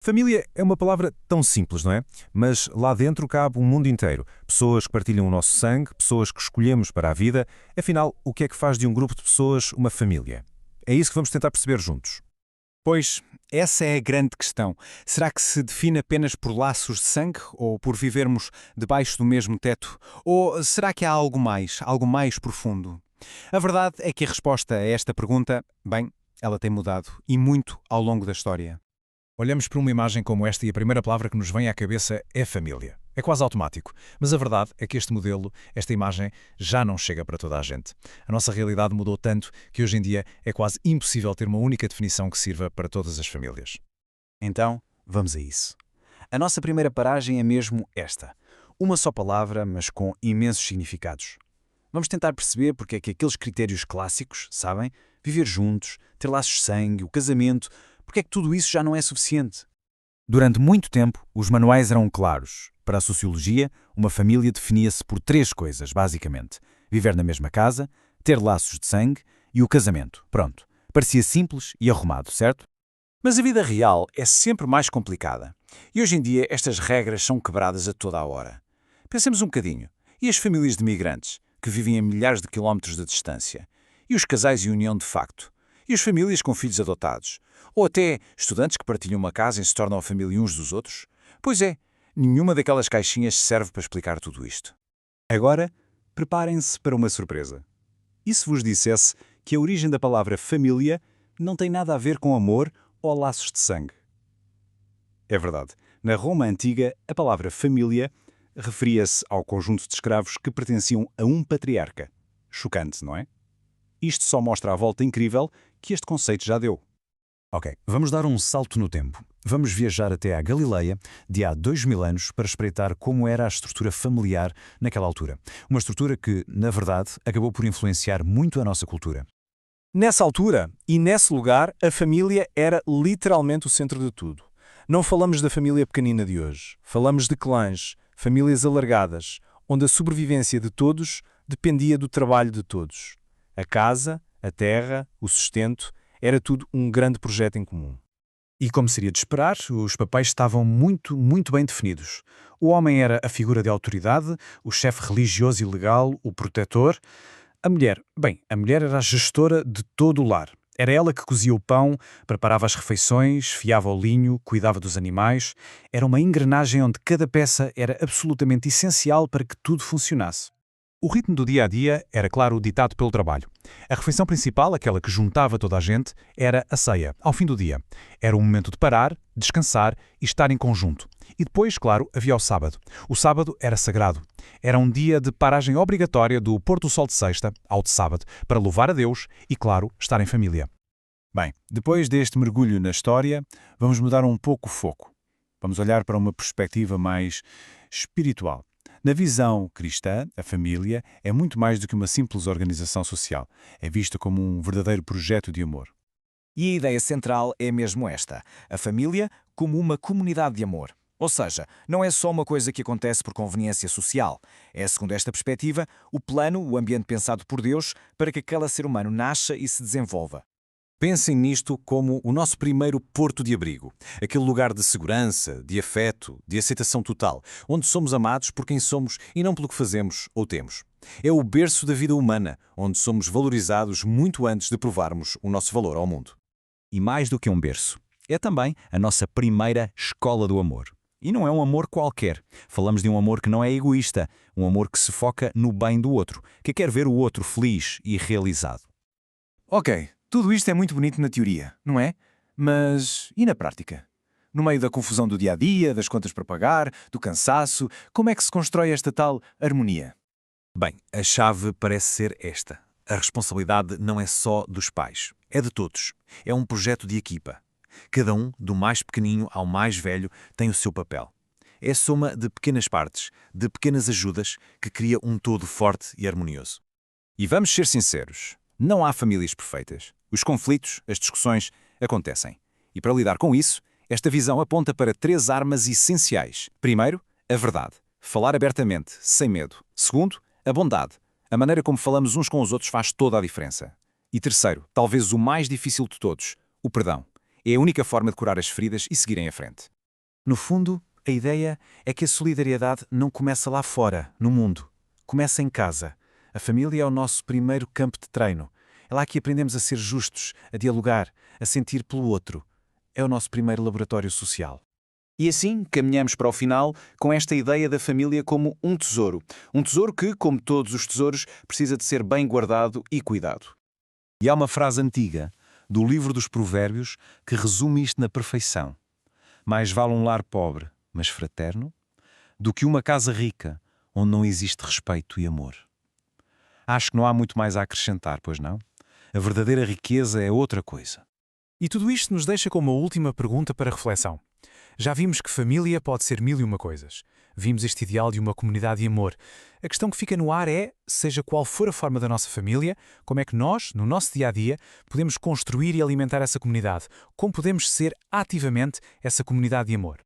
Família é uma palavra tão simples, não é? Mas lá dentro cabe um mundo inteiro. Pessoas que partilham o nosso sangue, pessoas que escolhemos para a vida. Afinal, o que é que faz de um grupo de pessoas uma família? É isso que vamos tentar perceber juntos. Pois, essa é a grande questão. Será que se define apenas por laços de sangue ou por vivermos debaixo do mesmo teto? Ou será que há algo mais profundo? A verdade é que a resposta a esta pergunta, bem, ela tem mudado e muito ao longo da história. Olhamos para uma imagem como esta e a primeira palavra que nos vem à cabeça é família. É quase automático. Mas a verdade é que este modelo, esta imagem, já não chega para toda a gente. A nossa realidade mudou tanto que hoje em dia é quase impossível ter uma única definição que sirva para todas as famílias. Então, vamos a isso. A nossa primeira paragem é mesmo esta. Uma só palavra, mas com imensos significados. Vamos tentar perceber porque é que aqueles critérios clássicos, sabem? Viver juntos, ter laços de sangue, o casamento, porque é que tudo isso já não é suficiente? Durante muito tempo, os manuais eram claros. Para a sociologia, uma família definia-se por três coisas, basicamente: viver na mesma casa, ter laços de sangue e o casamento. Pronto. Parecia simples e arrumado, certo? Mas a vida real é sempre mais complicada. E hoje em dia estas regras são quebradas a toda a hora. Pensemos um bocadinho. E as famílias de migrantes, que vivem a milhares de quilómetros de distância? E os casais em união de facto? E as famílias com filhos adotados? Ou até estudantes que partilham uma casa e se tornam a família uns dos outros? Pois é, nenhuma daquelas caixinhas serve para explicar tudo isto. Agora, preparem-se para uma surpresa. E se vos dissesse que a origem da palavra família não tem nada a ver com amor ou laços de sangue? É verdade. Na Roma antiga, a palavra família referia-se ao conjunto de escravos que pertenciam a um patriarca. Chocante, não é? Isto só mostra a volta incrível que este conceito já deu. Ok, vamos dar um salto no tempo. Vamos viajar até à Galileia, de há 2000 anos, para espreitar como era a estrutura familiar naquela altura. Uma estrutura que, na verdade, acabou por influenciar muito a nossa cultura. Nessa altura e nesse lugar, a família era literalmente o centro de tudo. Não falamos da família pequenina de hoje. Falamos de clãs, famílias alargadas, onde a sobrevivência de todos dependia do trabalho de todos. A casa, a terra, o sustento, era tudo um grande projeto em comum. E como seria de esperar, os papéis estavam muito bem definidos. O homem era a figura de autoridade, o chefe religioso e legal, o protetor. A mulher era a gestora de todo o lar. Era ela que cozia o pão, preparava as refeições, fiava o linho, cuidava dos animais. Era uma engrenagem onde cada peça era absolutamente essencial para que tudo funcionasse. O ritmo do dia a dia era, claro, ditado pelo trabalho. A refeição principal, aquela que juntava toda a gente, era a ceia, ao fim do dia. Era o momento de parar, descansar e estar em conjunto. E depois, claro, havia o sábado. O sábado era sagrado. Era um dia de paragem obrigatória do pôr do sol de sexta ao de sábado, para louvar a Deus e, claro, estar em família. Bem, depois deste mergulho na história, vamos mudar um pouco o foco. Vamos olhar para uma perspectiva mais espiritual. Na visão cristã, a família é muito mais do que uma simples organização social. É vista como um verdadeiro projeto de amor. E a ideia central é mesmo esta: a família como uma comunidade de amor. Ou seja, não é só uma coisa que acontece por conveniência social. É, segundo esta perspectiva, o plano, o ambiente pensado por Deus para que aquele ser humano nasça e se desenvolva. Pensem nisto como o nosso primeiro porto de abrigo, aquele lugar de segurança, de afeto, de aceitação total, onde somos amados por quem somos e não pelo que fazemos ou temos. É o berço da vida humana, onde somos valorizados muito antes de provarmos o nosso valor ao mundo. E mais do que um berço, é também a nossa primeira escola do amor. E não é um amor qualquer. Falamos de um amor que não é egoísta, um amor que se foca no bem do outro, que quer ver o outro feliz e realizado. Ok, tudo isto é muito bonito na teoria, não é? Mas e na prática? No meio da confusão do dia-a-dia, das contas para pagar, do cansaço, como é que se constrói esta tal harmonia? Bem, a chave parece ser esta. A responsabilidade não é só dos pais, é de todos. É um projeto de equipa. Cada um, do mais pequenino ao mais velho, tem o seu papel. É a soma de pequenas partes, de pequenas ajudas, que cria um todo forte e harmonioso. E vamos ser sinceros, não há famílias perfeitas. Os conflitos, as discussões, acontecem. E para lidar com isso, esta visão aponta para três armas essenciais. Primeiro, a verdade. Falar abertamente, sem medo. Segundo, a bondade. A maneira como falamos uns com os outros faz toda a diferença. E terceiro, talvez o mais difícil de todos, o perdão. É a única forma de curar as feridas e seguirem em frente. No fundo, a ideia é que a solidariedade não começa lá fora, no mundo. Começa em casa. A família é o nosso primeiro campo de treino. É lá que aprendemos a ser justos, a dialogar, a sentir pelo outro. É o nosso primeiro laboratório social. E assim caminhamos para o final com esta ideia da família como um tesouro. Um tesouro que, como todos os tesouros, precisa de ser bem guardado e cuidado. E há uma frase antiga, do livro dos Provérbios, que resume isto na perfeição. Mais vale um lar pobre, mas fraterno, do que uma casa rica, onde não existe respeito e amor. Acho que não há muito mais a acrescentar, pois não? A verdadeira riqueza é outra coisa. E tudo isto nos deixa com uma última pergunta para reflexão. Já vimos que família pode ser mil e uma coisas. Vimos este ideal de uma comunidade de amor. A questão que fica no ar é, seja qual for a forma da nossa família, como é que nós, no nosso dia-a-dia, podemos construir e alimentar essa comunidade? Como podemos ser ativamente essa comunidade de amor?